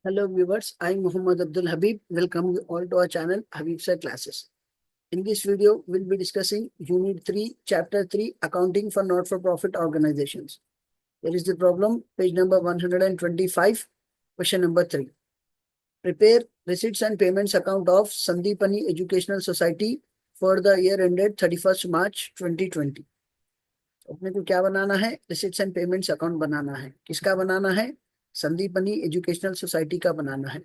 Hello viewers, I am Muhammad Abdul Habib. Welcome you all to our channel Habib Sir Classes. In this video, we'll be discussing Unit 3, Chapter 3, Accounting for Not-for-Profit Organizations. Here is the problem, page number 125, question number 3. Prepare receipts and payments account of Sandipani Educational Society for the year ended 31st March 2020. अपने को क्या बनाना है? Receipts and payments account बनाना है. किसका बनाना है? Sandipani educational society का बनाना है.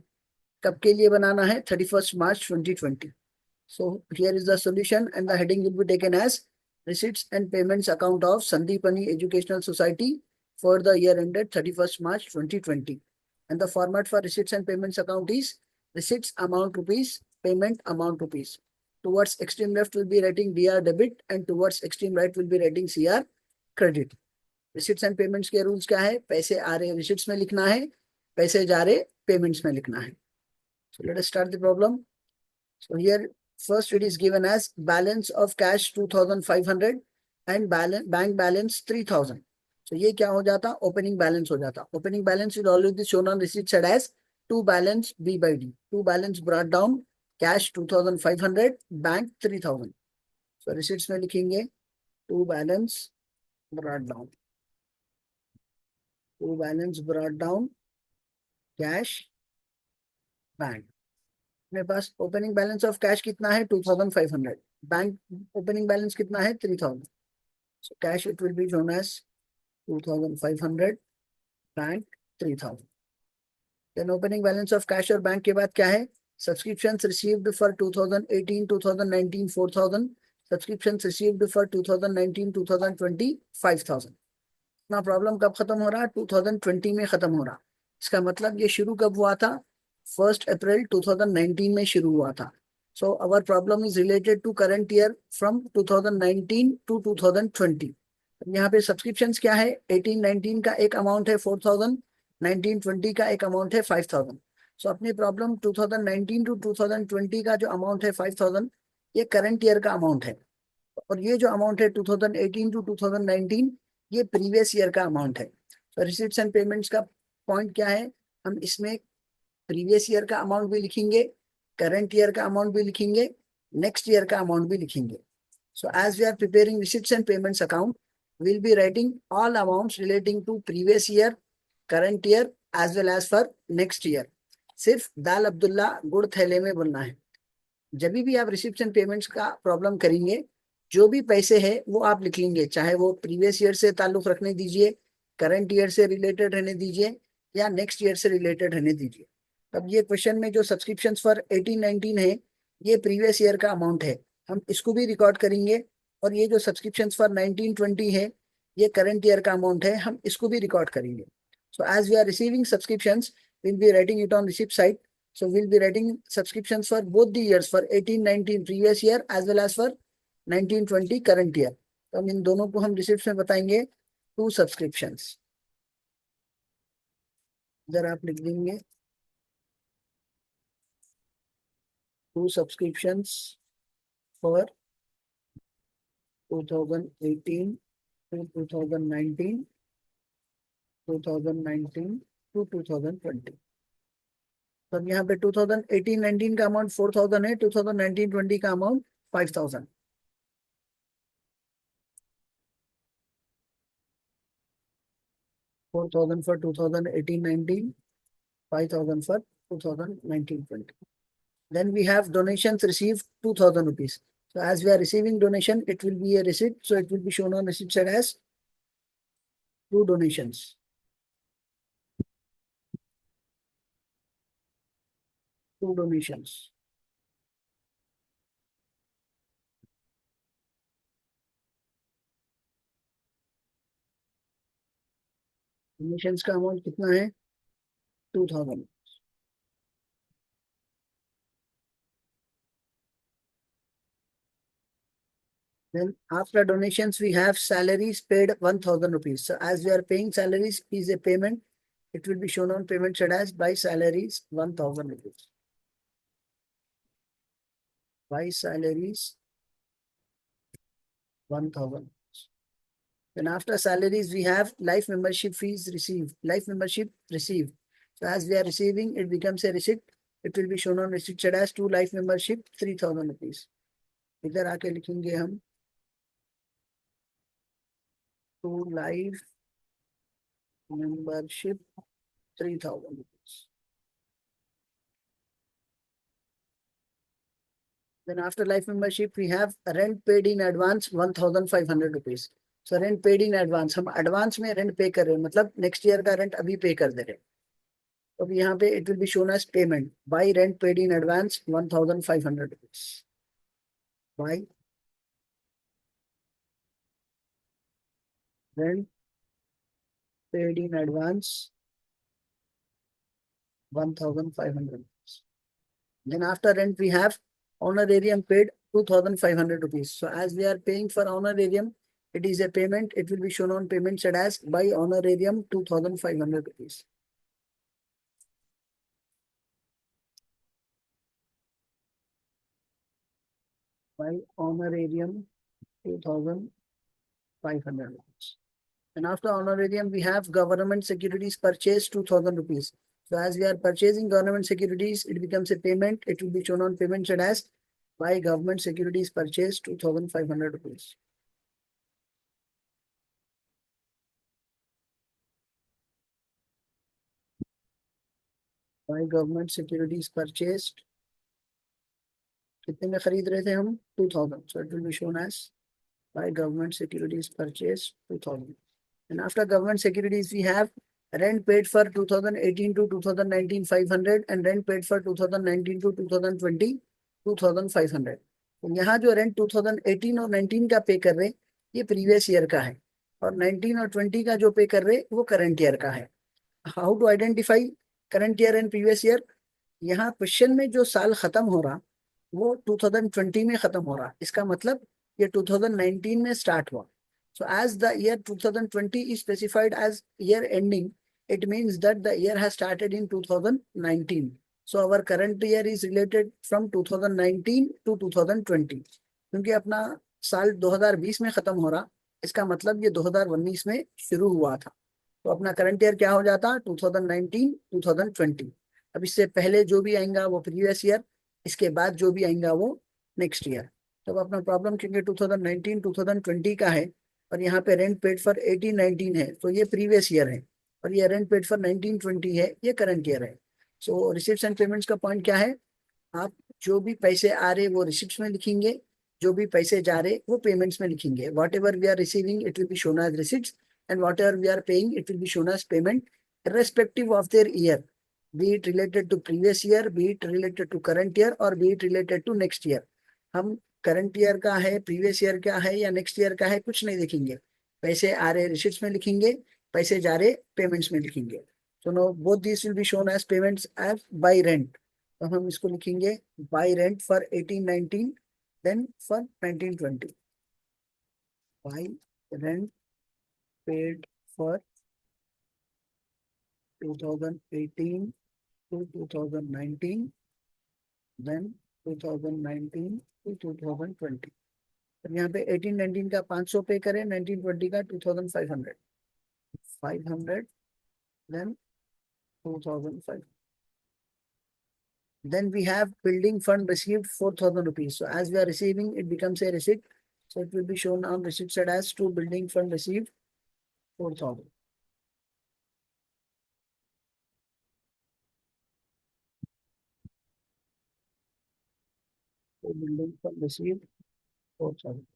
कब के लिए बनाना है? 31st March 2020. So here is the solution and the heading will be taken as receipts and payments account of Sandipani Educational Society for the year ended 31st March 2020. And the format for receipts and payments account is receipts amount rupees, payment amount rupees. Towards extreme left will be writing DR debit and towards extreme right will be writing CR credit. Receipts and payments के rules क्या है? पैसे आ रहे receipts में लिखना है, पैसे जा रहे payments में लिखना है. So let us start the problem. So here first it is given as balance of cash 2500 and bank balance 3000. So ये क्या हो जाता? Opening balance हो जाता. Opening balance is always shown on receipt side as to balance B by D. To balance brought down, cash 2500, bank 3000. So receipts में लिखेंगे to balance brought down. To balance brought down, cash, bank. मेरे पास opening balance of cash कितना है? 2500. Bank opening balance कितना है? 3000. So cash it will be shown as 2500, bank 3000. Then opening balance of cash और bank के बाद क्या है? Subscriptions received for 2018 2019 4000, subscriptions received for 2019 2020 5000. ना प्रॉब्लम कब खत्म हो रहा? 2020 में खत्म हो रहा. इसका मतलब ये शुरू कब हुआ था? 1 अप्रैल 2019 में शुरू हुआ था. So our problem is related to current year from 2019 to 2020. यहाँ पे सब्सक्रिप्शंस क्या है? 18-19 का एक अमाउंट है 4000, 19-20 का एक अमाउंट है 5000. सो अपनी प्रॉब्लम 2019 टू 2020 का जो अमाउंट है 5000, ये करंट ईयर का अमाउंट है. और ये जो अमाउंट है 2018 टू 2019, ये प्रीवियस ईयर का अमाउंट है. तो रिसीट्स एंड पेमेंट्स का पॉइंट क्या है? हम इसमें प्रीवियस ईयर का अमाउंट भी लिखेंगे, करंट ईयर का अमाउंट भी लिखेंगे, नेक्स्ट ईयर का अमाउंट भी लिखेंगे. So as we are preparing receipts and payments account, we'll be writing all amounts relating to previous year, current year as well as for next year. सिर्फ दाल अब्दुल्ला गुड़ थैले में बोलना है. जब भी आप रिसिप्ट एंड पेमेंट्स का प्रॉब्लम करेंगे, जो भी पैसे है वो आप लिख लेंगे, चाहे वो प्रीवियस ईयर से ताल्लुक रखने दीजिए, करंट ईयर से रिलेटेड रहने दीजिए या नेक्स्ट ईयर से रिलेटेड रहने दीजिए. अब ये क्वेश्चन में जो सब्सक्रिप्शन फॉर 18-19 है, ये प्रीवियस ईयर का अमाउंट है, हम इसको भी रिकॉर्ड करेंगे. और ये जो सब्सक्रिप्शन फॉर 19-20 है, ये करंट ईयर का अमाउंट है, हम इसको भी रिकॉर्ड करेंगे. So as we are receiving subscriptions, will be writing it on receipt side. So we'll be writing subscriptions for both the years, for 18-19 previous year as well as for 19-20 current year. तो हम इन दोनों को हम receipt में बताएंगे to subscriptions. इधर आप लिख देंगे to subscriptions for 2018 to 2019, 2019 to 2020. तो यहाँ पे 2018-19 का अमाउंट 4000 है, 2019-20 का amount 5000. $4,000 for 2018-19, 5,000 for 2019-20. Then we have donations received 2,000 rupees. So as we are receiving donation, it will be a receipt. So it will be shown on receipt side as two donations. Two donations. Donations का amount कितना है? 2000. Then after donations, we have salaries paid 1000 rupees. So as we are paying salaries is a payment, it will be shown on payment side as by salaries 1000 rupees. By salaries 1000. Then after salaries, we have life membership fees received. Life membership received. So as we are receiving, it becomes a receipt. It will be shown on receipt side as 2 life membership 3000 rupees. इधर आके लिखेंगे हम 2 life membership 3000 rupees. Then after life membership, we have rent paid in advance 1500 rupees. So rent paid in advance, हम advance में rent pay कर रहे हैं, मतलब next year का rent अभी pay कर दे रहे हैं. तो अब यहाँ पे it will be shown as payment. Buy rent paid in advance 1500 rupees. Buy rent paid in advance 1500 rupees. Then after rent, we have honorarium paid 2500 rupees. So as we are paying for honorarium, it is a payment. It will be shown on payment side as by honorarium 2500 rupees. By honorarium 2500 rupees. And after honorarium, we have government securities purchase 2000 rupees. So as we are purchasing government securities, it becomes a payment. It will be shown on payment side as by government securities purchase 2500 rupees. By government securities purchased, कितने में खरीद रहे थे हम 2000. So it will be shown as by government securities purchased 2000. And after government securities, we have rent paid for 2018 to 2019 500 and rent paid for 2019 to 2020 2500. तो यहाँ जो rent 2018 और 19 का पे कर रहे ये प्रीवियस ईयर का है और 19 और 20 का जो पे कर रहे वो करंट ईयर का है. How to identify current year and previous year? यहाँ क्वेश्चन में जो साल खत्म हो रहा वो 2020 में खत्म हो रहा, इसका मतलब ये 2019 में स्टार्ट हुआ. So as the year 2020 is specified as year ending, it means that the year has started in 2019. So our current year is related from 2019 to 2020. क्योंकि अपना साल 2020 में खत्म हो रहा, इसका मतलब ये 2019 में शुरू हुआ था. तो अपना करंट ईयर क्या हो जाता 2019 2020. अब इससे पहले जो भी आएगा वो प्रीवियस ईयर, इसके बाद जो भी आएगा वो नेक्स्ट ईयर. तब अपना प्रॉब्लम क्योंकि 2019 2020 का है और यहाँ पे रेंट पेड फॉर 18-19 है तो ये प्रीवियस ईयर है और ये रेंट पेड फॉर 19-20 है ये करंट ईयर है. सो रिसिप्ट्स एंड पेमेंट्स का पॉइंट क्या है? आप जो भी पैसे आ रहे वो रिसिप्ट्स में लिखेंगे, जो भी पैसे जा रहे वो पेमेंट्स में लिखेंगे. Whatever we are receiving it will be shown as receipts and whatever we are paying it will be shown as payment irrespective of their year, be it related to previous year, be it related to current year or be it related to next year. हम current year का है, previous year का है या next year का है कुछ नहीं देखेंगे. पैसे आ रहे रिसिप्ट्स में लिखेंगे, पैसे जा रहे पेमेंट्स में लिखेंगे. So no both this will be shown as payments as by rent. तो हम इसको लिखेंगे by rent for 18-19 then for 19-20. By rent paid for 2018 to 2019, then 2019 to 2020. तो यहाँ पे 18-19 का 500 पे करें, 19-20 का 2500, 500 then 2005. Then we have building fund received 4000 rupees. So as we are receiving, it becomes a receipt. So it will be shown on receipt side as to building fund received 4000. So building fund received 4000.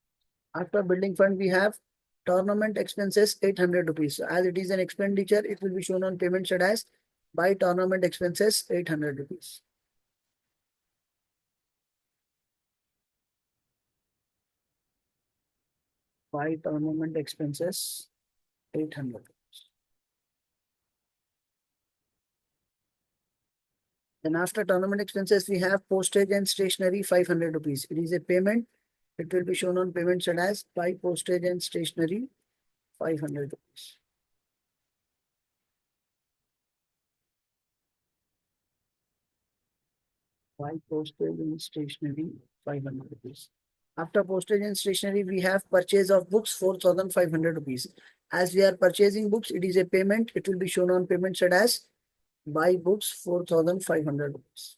After building fund, we have tournament expenses 800 rupees. So as it is an expenditure, it will be shown on payment side as by tournament expenses 800 rupees. By tournament expenses 800. Then after tournament expenses, we have postage and stationery 500 rupees. It is a payment. It will be shown on payment side as by postage and stationery 500 rupees. By postage and stationery 500 rupees. After postage and stationery, we have purchase of books 4500 rupees. As we are purchasing books, it is a payment. It will be shown on payment side as Buy books 4,500 rupees.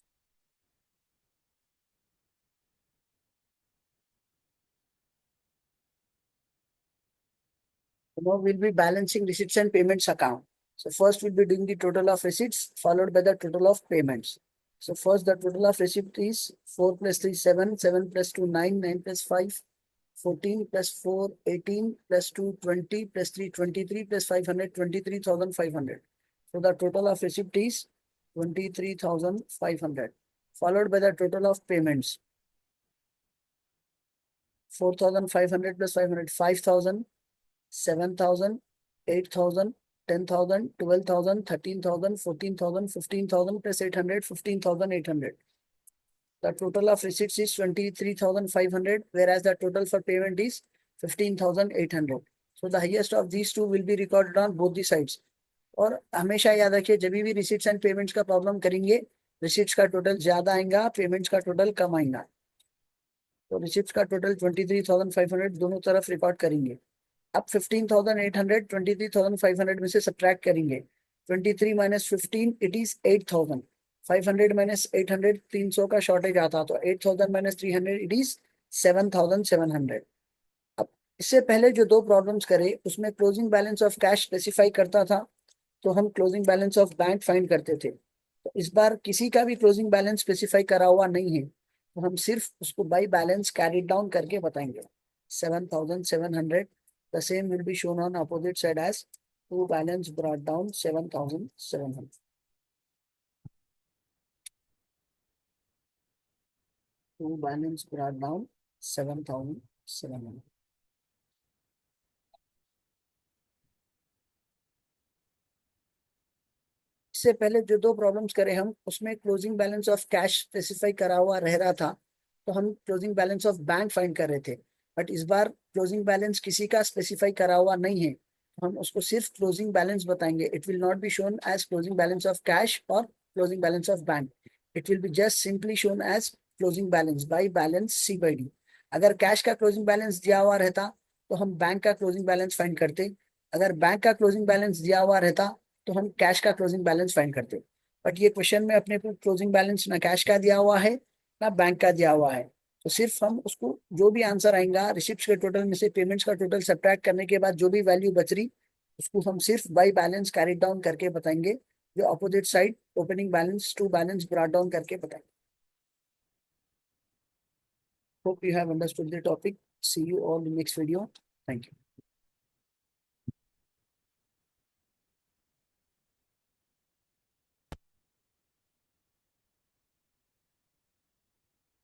Now we'll be balancing receipts and payments account. So first we'll be doing the total of receipts followed by the total of payments. So first the total of receipt is 4 plus 3, 7, 7 plus 2, 9, 9 plus 5, 14 plus 4, 18 plus 2, 20 plus 3, 23 plus 500, 23,500. So the total of receipt is 23,500 followed by the total of payments. 4,500 plus 500, 5,000. 7,000, 8,000, 10,000, 12,000, 13,000, 14,000, 15,000 plus 800, 15,800. The total of receipts is 23,500, whereas the total for payment is 15,800. So the highest of these two will be recorded on both the sides. और हमेशा याद रखिए जब भी receipts and payments का problem करेंगे, receipts का total ज्यादा आएगा, पेमेंट्स का टोटल कम आएगा. तो रिसीट्स का टोटल 23,500 दोनों तरफ रिकॉर्ड करेंगे. अब 15,800 23,500 में से सब्ट्रैक्ट करेंगे. 23 माइनस 15 इट इज 8,000. 500 माइनस 800 300 का शॉर्टेज आता, तो 8,000 माइनस 300 इट इज 7,700. अब इससे पहले जो दो प्रॉब्लम्स करे उसमें closing balance of cash specify करता था, तो हम closing balance of bank find करते थे. तो इस बार किसी का भी क्लोजिंग बैलेंस स्पेसिफाई करा हुआ नहीं है, तो हम सिर्फ उसको बाई बैलेंस कैरी डाउन करके बताएंगे. 7,700. The same will be shown on opposite side as to balance brought down 7,700. To balance brought down 7,700. इससे पहले जो दो प्रॉब्लम्स करे हम उसमें closing balance of cash specify करा हुआ रह रहा था, तो हम closing balance of bank find कर रहे थे. बट इस बार क्लोजिंग बैलेंस किसी का स्पेसिफाई करा हुआ नहीं है, तो हम उसको सिर्फ क्लोजिंग बैलेंस बताएंगे. It will not be shown as closing balance of cash और closing balance of bank. It will be just simply shown as closing balance by balance C/D. अगर कैश का क्लोजिंग बैलेंस दिया हुआ रहता तो हम bank का क्लोजिंग बैलेंस फाइंड करते. अगर बैंक का क्लोजिंग बैलेंस दिया हुआ रहता तो हम कैश का क्लोजिंग बैलेंस फाइंड करते. बट ये क्वेश्चन में अपने को क्लोजिंग बैलेंस ना कैश का दिया हुआ है ना बैंक का दिया हुआ है, तो सिर्फ हम उसको जो भी आंसर आएगा रिसिप्ट्स के टोटल में से पेमेंट्स का टोटल सब्ट्रैक्ट करने के बाद जो भी वैल्यू बच रही उसको हम सिर्फ बाई बैलेंस कैरी डाउन करके बताएंगे, जो opposite side opening balance to balance brought down करके बताएंगे. Hope you have understood the topic. See you all in next video. Thank you.